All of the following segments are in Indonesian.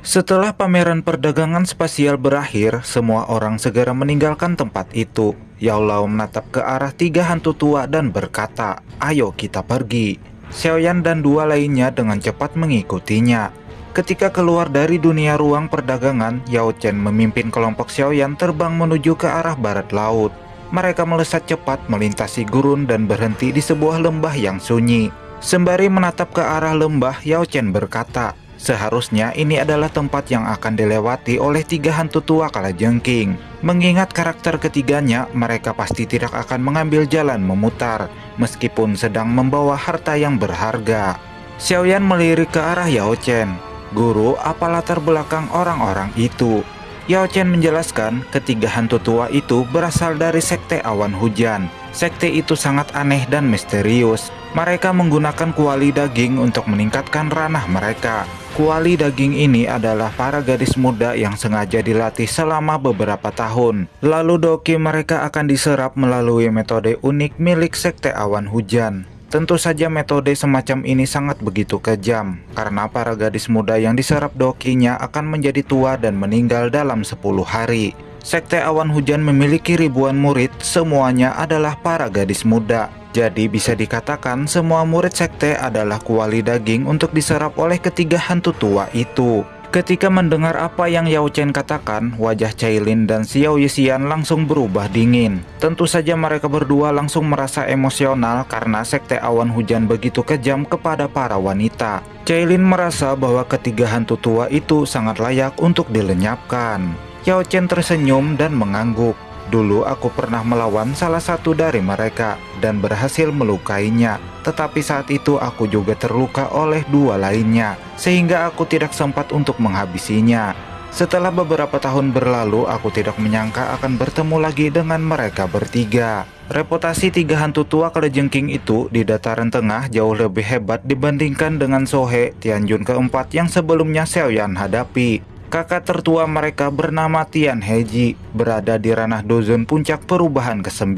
Setelah pameran perdagangan spasial berakhir, semua orang segera meninggalkan tempat itu. Yao Lao menatap ke arah tiga hantu tua dan berkata, "Ayo kita pergi." Xiaoyan dan dua lainnya dengan cepat mengikutinya. Ketika keluar dari dunia ruang perdagangan, Yao Chen memimpin kelompok Xiaoyan terbang menuju ke arah barat laut. Mereka melesat cepat melintasi gurun dan berhenti di sebuah lembah yang sunyi. Sembari menatap ke arah lembah, Yao Chen berkata, "Seharusnya ini adalah tempat yang akan dilewati oleh tiga hantu tua kalajengking. Mengingat karakter ketiganya, mereka pasti tidak akan mengambil jalan memutar, meskipun sedang membawa harta yang berharga." Xiaoyan melirik ke arah Yao Chen. "Guru, apa latar belakang orang-orang itu?" Yao Chen menjelaskan, ketiga hantu tua itu berasal dari Sekte Awan Hujan. Sekte itu sangat aneh dan misterius. Mereka menggunakan kuali daging untuk meningkatkan ranah mereka. Kuali daging ini adalah para gadis muda yang sengaja dilatih selama beberapa tahun. Lalu doki mereka akan diserap melalui metode unik milik Sekte Awan Hujan. Tentu saja metode semacam ini sangat begitu kejam, karena para gadis muda yang diserap dokinya akan menjadi tua dan meninggal dalam 10 hari. Sekte Awan Hujan memiliki ribuan murid, semuanya adalah para gadis muda. Jadi bisa dikatakan semua murid sekte adalah kuali daging untuk diserap oleh ketiga hantu tua itu. Ketika mendengar apa yang Yao Chen katakan, wajah Cailin dan Xiao Yixian langsung berubah dingin. Tentu saja mereka berdua langsung merasa emosional karena Sekte Awan Hujan begitu kejam kepada para wanita. Cailin merasa bahwa ketiga hantu tua itu sangat layak untuk dilenyapkan. Yao Chen tersenyum dan mengangguk. "Dulu aku pernah melawan salah satu dari mereka dan berhasil melukainya. Tetapi saat itu aku juga terluka oleh dua lainnya, sehingga aku tidak sempat untuk menghabisinya. Setelah beberapa tahun berlalu, aku tidak menyangka akan bertemu lagi dengan mereka bertiga." Reputasi tiga hantu tua kalajengking itu di dataran tengah jauh lebih hebat dibandingkan dengan Sohe, Tianjun keempat yang sebelumnya Xiaoyan hadapi. Kakak tertua mereka bernama Tian Heji, berada di ranah Duzun Puncak Perubahan ke-9.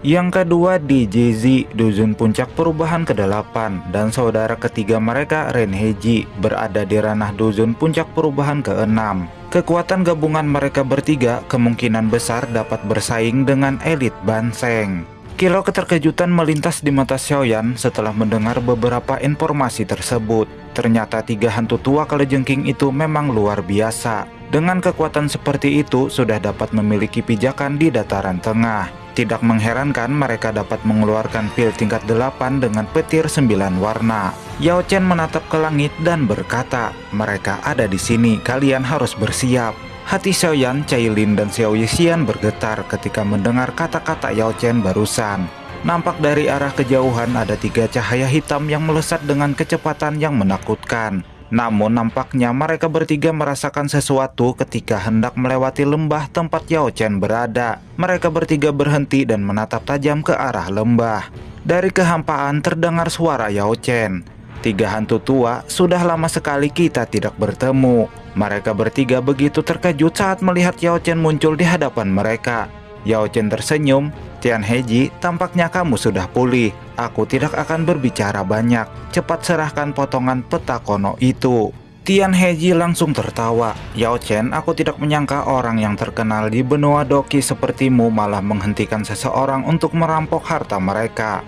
Yang kedua di Jezi, Duzun Puncak Perubahan ke-8, dan saudara ketiga mereka Ren Heji, berada di ranah Duzun Puncak Perubahan ke-6. Kekuatan gabungan mereka bertiga kemungkinan besar dapat bersaing dengan elit Banseng. Kilau keterkejutan melintas di mata Xiaoyan setelah mendengar beberapa informasi tersebut. Ternyata tiga hantu tua kalajengking itu memang luar biasa. Dengan kekuatan seperti itu sudah dapat memiliki pijakan di dataran tengah. Tidak mengherankan mereka dapat mengeluarkan pil tingkat 8 dengan petir 9 warna. Yao Chen menatap ke langit dan berkata, "Mereka ada di sini, kalian harus bersiap." Hati Xiaoyan, Cailin, dan Xiao Yixian bergetar ketika mendengar kata-kata Yao Chen barusan. Nampak dari arah kejauhan ada tiga cahaya hitam yang melesat dengan kecepatan yang menakutkan. Namun nampaknya mereka bertiga merasakan sesuatu ketika hendak melewati lembah tempat Yao Chen berada. Mereka bertiga berhenti dan menatap tajam ke arah lembah. Dari kehampaan terdengar suara Yao Chen. "Tiga hantu tua, sudah lama sekali kita tidak bertemu." Mereka bertiga begitu terkejut saat melihat Yao Chen muncul di hadapan mereka. Yao Chen tersenyum. "Tian Heji, tampaknya kamu sudah pulih. Aku tidak akan berbicara banyak. Cepat serahkan potongan peta kono itu." Tian Heji langsung tertawa. "Yao Chen, aku tidak menyangka orang yang terkenal di benua Doki sepertimu malah menghentikan seseorang untuk merampok harta mereka."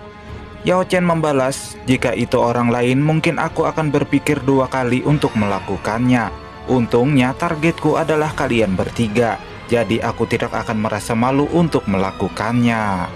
Yao Chen membalas, "Jika itu orang lain mungkin aku akan berpikir dua kali untuk melakukannya. Untungnya targetku adalah kalian bertiga. Jadi aku tidak akan merasa malu untuk melakukannya."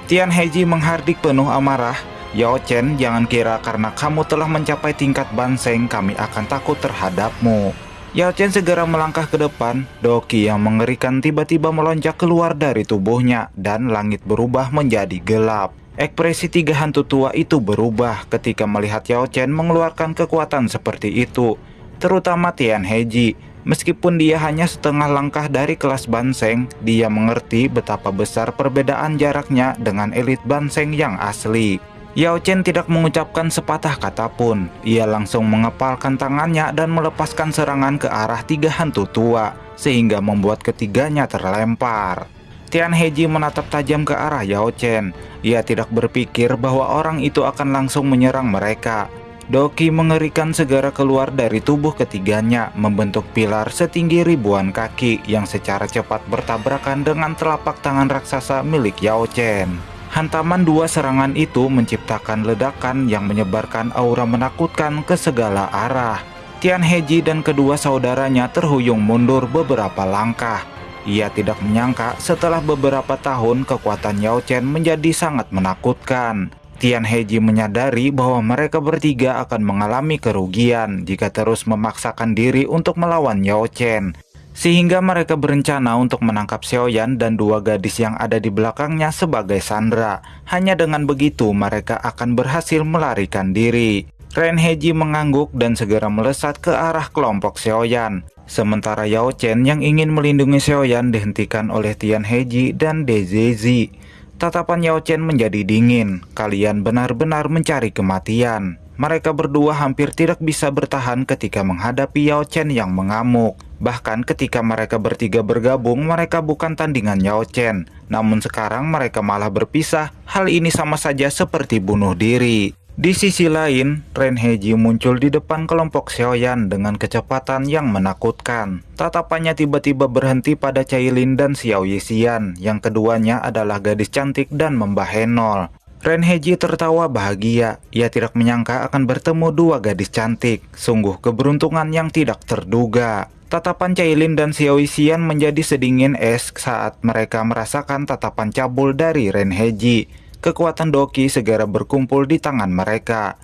Tian Heji menghardik penuh amarah, "Yao Chen, jangan kira karena kamu telah mencapai tingkat Banseng kami akan takut terhadapmu." Yao Chen segera melangkah ke depan. Doki yang mengerikan tiba-tiba melonjak keluar dari tubuhnya dan langit berubah menjadi gelap. Ekspresi tiga hantu tua itu berubah ketika melihat Yao Chen mengeluarkan kekuatan seperti itu, terutama Tian Heji. Meskipun dia hanya setengah langkah dari kelas Banseng, dia mengerti betapa besar perbedaan jaraknya dengan elit Banseng yang asli. Yao Chen tidak mengucapkan sepatah kata pun. Ia langsung mengepalkan tangannya dan melepaskan serangan ke arah tiga hantu tua, sehingga membuat ketiganya terlempar. Tian Heji menatap tajam ke arah Yao Chen. Ia tidak berpikir bahwa orang itu akan langsung menyerang mereka. Doki mengerikan segera keluar dari tubuh ketiganya, membentuk pilar setinggi ribuan kaki yang secara cepat bertabrakan dengan telapak tangan raksasa milik Yao Chen. Hantaman dua serangan itu menciptakan ledakan yang menyebarkan aura menakutkan ke segala arah. Tian Heji dan kedua saudaranya terhuyung mundur beberapa langkah. Ia tidak menyangka setelah beberapa tahun kekuatan Yao Chen menjadi sangat menakutkan. Tian Heji menyadari bahwa mereka bertiga akan mengalami kerugian jika terus memaksakan diri untuk melawan Yao Chen. Sehingga mereka berencana untuk menangkap Xiaoyan dan dua gadis yang ada di belakangnya sebagai sandera. Hanya dengan begitu mereka akan berhasil melarikan diri. Ren Heji mengangguk dan segera melesat ke arah kelompok Xiaoyan. Sementara Yao Chen yang ingin melindungi Xiaoyan dihentikan oleh Tian Heji dan De Zizi. Tatapan Yao Chen menjadi dingin. Kalian benar-benar mencari kematian. Mereka berdua hampir tidak bisa bertahan ketika menghadapi Yao Chen yang mengamuk. Bahkan ketika mereka bertiga bergabung, mereka bukan tandingan Yao Chen. Namun sekarang mereka malah berpisah. Hal ini sama saja seperti bunuh diri. Di sisi lain, Ren Heji muncul di depan kelompok Xiaoyan dengan kecepatan yang menakutkan. Tatapannya tiba-tiba berhenti pada Cailin dan Xiao Yixian, yang keduanya adalah gadis cantik dan membahenol. Ren Heji tertawa bahagia. Ia tidak menyangka akan bertemu dua gadis cantik. Sungguh keberuntungan yang tidak terduga. Tatapan Cailin dan Xiao Yixian menjadi sedingin es saat mereka merasakan tatapan cabul dari Ren Heji. Kekuatan Doki segera berkumpul di tangan mereka.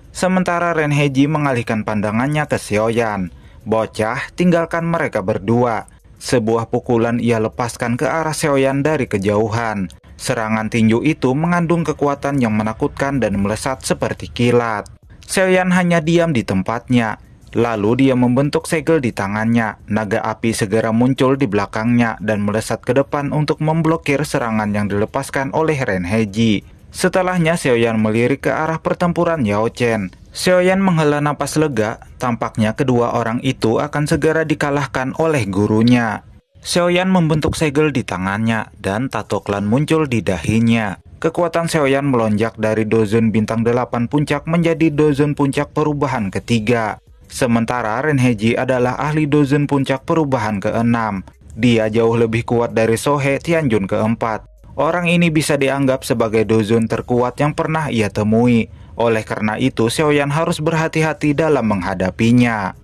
Sementara Ren Heji mengalihkan pandangannya ke Xiaoyan. Bocah, tinggalkan mereka berdua. Sebuah pukulan ia lepaskan ke arah Xiaoyan dari kejauhan. Serangan tinju itu mengandung kekuatan yang menakutkan dan melesat seperti kilat. Xiaoyan hanya diam di tempatnya. Lalu dia membentuk segel di tangannya. Naga api segera muncul di belakangnya dan melesat ke depan untuk memblokir serangan yang dilepaskan oleh Ren Heji. Setelahnya Xiaoyan melirik ke arah pertempuran Yao Chen. Xiaoyan menghela napas lega, tampaknya kedua orang itu akan segera dikalahkan oleh gurunya. Xiaoyan membentuk segel di tangannya dan tato klan muncul di dahinya. Kekuatan Xiaoyan melonjak dari Dozun Bintang 8 Puncak menjadi Dozun Puncak Perubahan ketiga. Sementara Ren Heji adalah ahli Dozun Puncak Perubahan ke-6. Dia jauh lebih kuat dari Sohe Tianjun ke-4. Orang ini bisa dianggap sebagai Dozun terkuat yang pernah ia temui. Oleh karena itu, Xiaoyan harus berhati-hati dalam menghadapinya.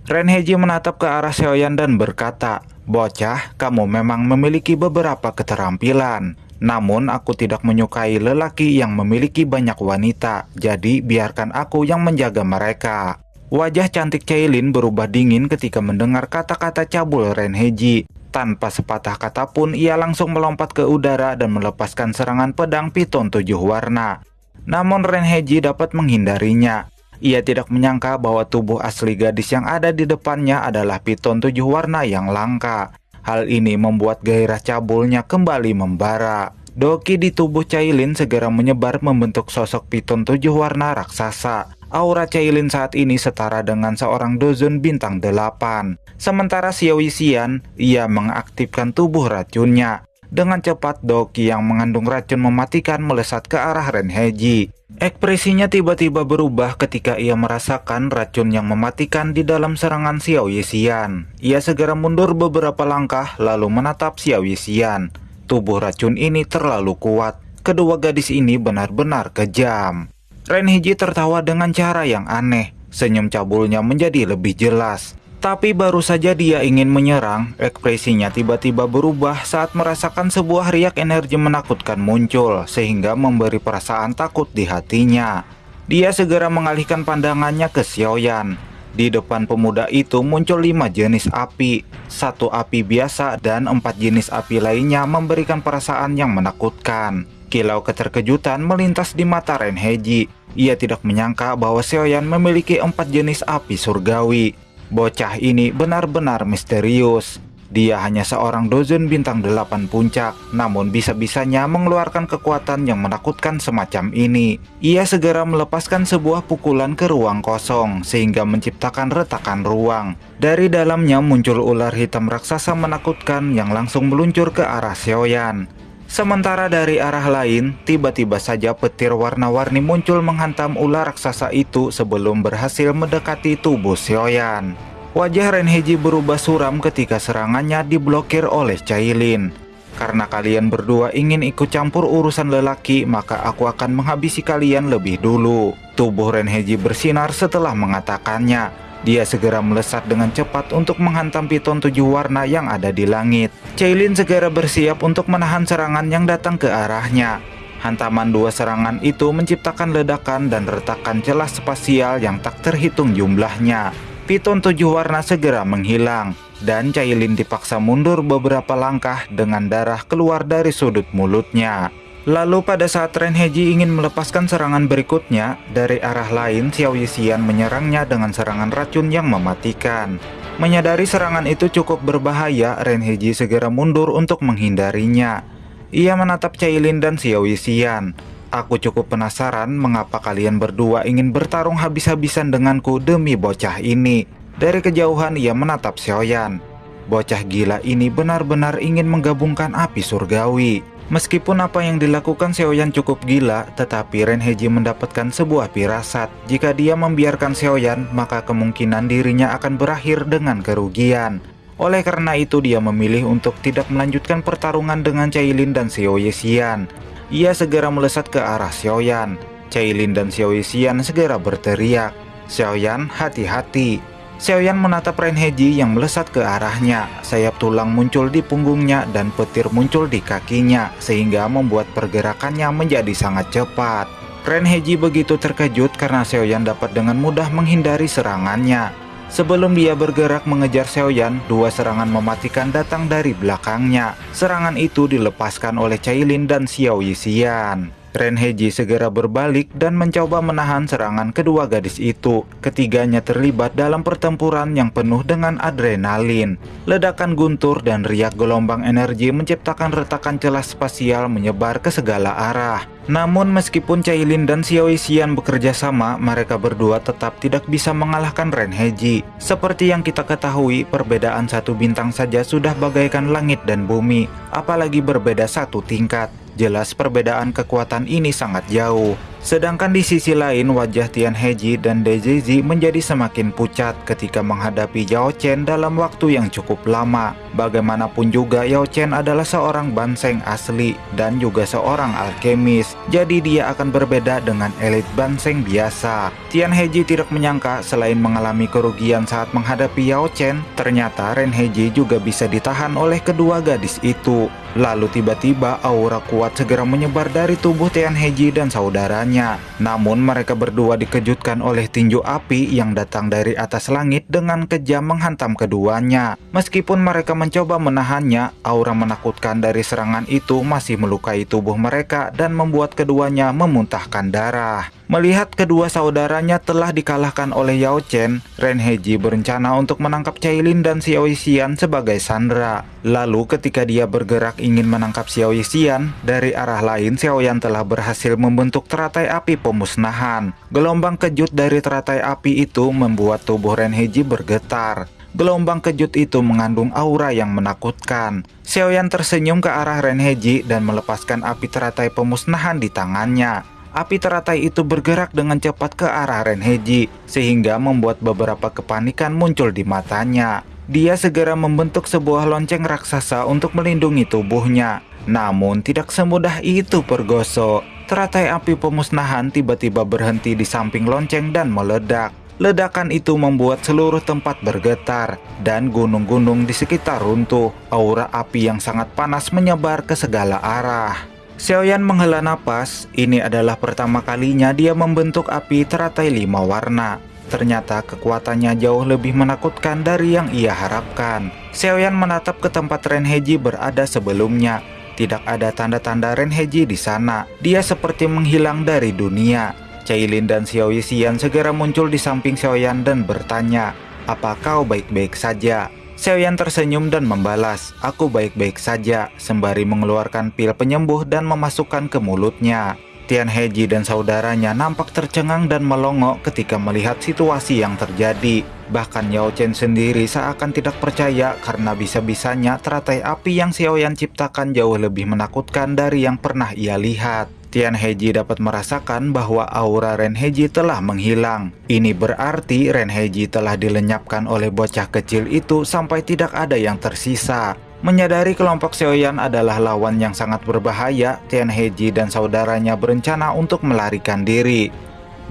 Ren Heji menatap ke arah Xiaoyan dan berkata, "Bocah, kamu memang memiliki beberapa keterampilan. Namun aku tidak menyukai lelaki yang memiliki banyak wanita. Jadi biarkan aku yang menjaga mereka." Wajah cantik Cailin berubah dingin ketika mendengar kata-kata cabul Ren Heji. Tanpa sepatah kata pun ia langsung melompat ke udara dan melepaskan serangan pedang piton 7 warna. Namun Ren Heji dapat menghindarinya. Ia tidak menyangka bahwa tubuh asli gadis yang ada di depannya adalah piton 7 warna yang langka. Hal ini membuat gairah cabulnya kembali membara. Doki di tubuh Cailin segera menyebar membentuk sosok piton 7 warna raksasa. Aura Cailin saat ini setara dengan seorang Dozun Bintang 8. Sementara Xiao Yixian, ia mengaktifkan tubuh racunnya. Dengan cepat Doki yang mengandung racun mematikan melesat ke arah Ren Heji. Ekspresinya tiba-tiba berubah ketika ia merasakan racun yang mematikan di dalam serangan Xiao Yixian. Ia segera mundur beberapa langkah lalu menatap Xiao Yixian. Tubuh racun ini terlalu kuat. Kedua gadis ini benar-benar kejam. Ren Heji tertawa dengan cara yang aneh. Senyum cabulnya menjadi lebih jelas. Tapi baru saja dia ingin menyerang, ekspresinya tiba-tiba berubah saat merasakan sebuah riak energi menakutkan muncul, sehingga memberi perasaan takut di hatinya. Dia segera mengalihkan pandangannya ke Xiaoyan. Di depan pemuda itu muncul 5 jenis api. 1 api biasa dan 4 jenis api lainnya memberikan perasaan yang menakutkan. Kilau keterkejutan melintas di mata Ren Heji. Ia tidak menyangka bahwa Xiaoyan memiliki 4 jenis api surgawi. Bocah ini benar-benar misterius. Dia hanya seorang Dozun Bintang 8 Puncak, namun bisa-bisanya mengeluarkan kekuatan yang menakutkan semacam ini. Ia segera melepaskan sebuah pukulan ke ruang kosong, sehingga menciptakan retakan ruang. Dari dalamnya muncul ular hitam raksasa menakutkan yang langsung meluncur ke arah Xiaoyan. Sementara dari arah lain, tiba-tiba saja petir warna-warni muncul menghantam ular raksasa itu sebelum berhasil mendekati tubuh Xiaoyan. Wajah Renheji berubah suram ketika serangannya diblokir oleh Cailin. Karena kalian berdua ingin ikut campur urusan lelaki, maka aku akan menghabisi kalian lebih dulu. Tubuh Renheji bersinar setelah mengatakannya. Dia segera melesat dengan cepat untuk menghantam piton 7 warna yang ada di langit. Cailin segera bersiap untuk menahan serangan yang datang ke arahnya. Hantaman 2 serangan itu menciptakan ledakan dan retakan celah spasial yang tak terhitung jumlahnya. Piton 7 warna segera menghilang, dan Cailin dipaksa mundur beberapa langkah dengan darah keluar dari sudut mulutnya. Lalu pada saat Renheji ingin melepaskan serangan berikutnya, dari arah lain Xiao Yixian menyerangnya dengan serangan racun yang mematikan. Menyadari serangan itu cukup berbahaya, Renheji segera mundur untuk menghindarinya. Ia menatap Cailin dan Xiao Yixian. Aku cukup penasaran mengapa kalian berdua ingin bertarung habis-habisan denganku demi bocah ini. Dari kejauhan ia menatap Xiaoyan. Bocah gila ini benar-benar ingin menggabungkan api surgawi. Meskipun apa yang dilakukan Xiaoyan cukup gila, tetapi Renheji mendapatkan sebuah firasat. Jika dia membiarkan Xiaoyan, maka kemungkinan dirinya akan berakhir dengan kerugian. Oleh karena itu dia memilih untuk tidak melanjutkan pertarungan dengan Cailin dan Xiao Yixian. Ia segera melesat ke arah Xiaoyan. Cailin dan Xiao Yixian segera berteriak, "Xiaoyan, hati-hati!" Xiaoyan menatap Renheji yang melesat ke arahnya. Sayap tulang muncul di punggungnya dan petir muncul di kakinya, sehingga membuat pergerakannya menjadi sangat cepat. Renheji begitu terkejut karena Xiaoyan dapat dengan mudah menghindari serangannya. Sebelum dia bergerak mengejar Xiaoyan, 2 serangan mematikan datang dari belakangnya. Serangan itu dilepaskan oleh Cailin dan Xiao Yixian. Renheji segera berbalik dan mencoba menahan serangan kedua gadis itu. Ketiganya terlibat dalam pertempuran yang penuh dengan adrenalin. Ledakan guntur dan riak gelombang energi menciptakan retakan celah spasial menyebar ke segala arah. Namun meskipun Cailin dan Xiao Yixian bekerja sama, mereka berdua tetap tidak bisa mengalahkan Renheji. Seperti yang kita ketahui, perbedaan 1 bintang saja sudah bagaikan langit dan bumi, apalagi berbeda 1 tingkat. Jelas perbedaan kekuatan ini sangat jauh. Sedangkan di sisi lain, wajah Tianheji dan Dezizi menjadi semakin pucat ketika menghadapi Yao Chen dalam waktu yang cukup lama. Bagaimanapun juga, Yao Chen adalah seorang banseng asli dan juga seorang alkemis. Jadi dia akan berbeda dengan elit banseng biasa. Tianheji tidak menyangka selain mengalami kerugian saat menghadapi Yao Chen, ternyata Renheji juga bisa ditahan oleh kedua gadis itu. Lalu tiba-tiba aura kuat segera menyebar dari tubuh Tianheji dan saudaranya. Namun mereka berdua dikejutkan oleh tinju api yang datang dari atas langit dengan kejam menghantam keduanya. Meskipun mereka mencoba menahannya, aura menakutkan dari serangan itu masih melukai tubuh mereka dan membuat keduanya memuntahkan darah. Melihat kedua saudaranya telah dikalahkan oleh Yao Chen, Renheji berencana untuk menangkap Cailin dan Xiao Yixian sebagai sandera. Lalu ketika dia bergerak ingin menangkap Xiao Yixian, dari arah lain Xiaoyan telah berhasil membentuk teratai api pemusnahan. Gelombang kejut dari teratai api itu membuat tubuh Renheji bergetar. Gelombang kejut itu mengandung aura yang menakutkan. Xiaoyan tersenyum ke arah Renheji dan melepaskan api teratai pemusnahan di tangannya. Api teratai itu bergerak dengan cepat ke arah Renheji, sehingga membuat beberapa kepanikan muncul di matanya. Dia segera membentuk sebuah lonceng raksasa untuk melindungi tubuhnya. Namun tidak semudah itu Pergoso. Teratai api pemusnahan tiba-tiba berhenti di samping lonceng dan meledak. Ledakan itu membuat seluruh tempat bergetar, dan gunung-gunung di sekitar runtuh. Aura api yang sangat panas menyebar ke segala arah. Xiaoyan menghela napas. Ini adalah pertama kalinya dia membentuk api teratai 5 warna. Ternyata kekuatannya jauh lebih menakutkan dari yang ia harapkan. Xiaoyan menatap ke tempat Renheji berada sebelumnya. Tidak ada tanda-tanda Renheji di sana. Dia seperti menghilang dari dunia. Cailin dan Xiao Yixian segera muncul di samping Xiaoyan dan bertanya, "Apa kau baik-baik saja?" Xiaoyan tersenyum dan membalas, "Aku baik-baik saja," sembari mengeluarkan pil penyembuh dan memasukkan ke mulutnya. Tian Heji dan saudaranya nampak tercengang dan melongo ketika melihat situasi yang terjadi. Bahkan Yao Chen sendiri seakan tidak percaya karena bisa-bisanya teratai api yang Xiaoyan ciptakan jauh lebih menakutkan dari yang pernah ia lihat. Tian Heji dapat merasakan bahwa aura Ren Heji telah menghilang. Ini berarti Ren Heji telah dilenyapkan oleh bocah kecil itu sampai tidak ada yang tersisa. Menyadari kelompok Xiaoyan adalah lawan yang sangat berbahaya, Tian Heji dan saudaranya berencana untuk melarikan diri.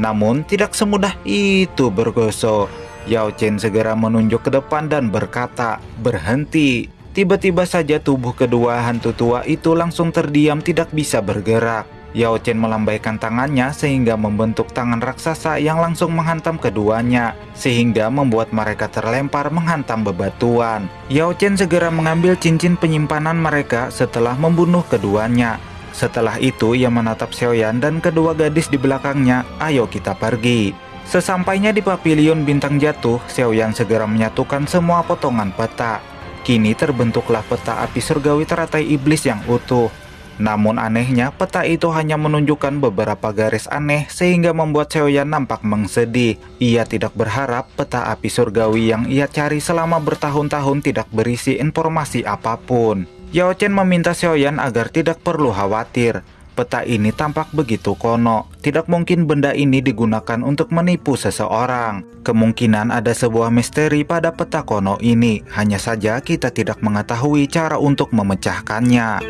Namun tidak semudah itu bergoso. Yao Chen segera menunjuk ke depan dan berkata, "Berhenti." Tiba-tiba saja tubuh kedua hantu tua itu langsung terdiam tidak bisa bergerak. Yao Chen melambaikan tangannya sehingga membentuk tangan raksasa yang langsung menghantam keduanya, sehingga membuat mereka terlempar menghantam bebatuan. Yao Chen segera mengambil cincin penyimpanan mereka setelah membunuh keduanya. Setelah itu ia menatap Xiaoyan dan kedua gadis di belakangnya, "Ayo kita pergi." Sesampainya di pavilion bintang jatuh, Xiaoyan segera menyatukan semua potongan peta. Kini terbentuklah peta api surgawi teratai iblis yang utuh. Namun anehnya, peta itu hanya menunjukkan beberapa garis aneh sehingga membuat Xiaoyan nampak mengsedih. Ia tidak berharap peta api surgawi yang ia cari selama bertahun-tahun tidak berisi informasi apapun. Yao Chen meminta Xiaoyan agar tidak perlu khawatir. Peta ini tampak begitu kono. Tidak mungkin benda ini digunakan untuk menipu seseorang. Kemungkinan ada sebuah misteri pada peta kono ini. Hanya saja kita tidak mengetahui cara untuk memecahkannya.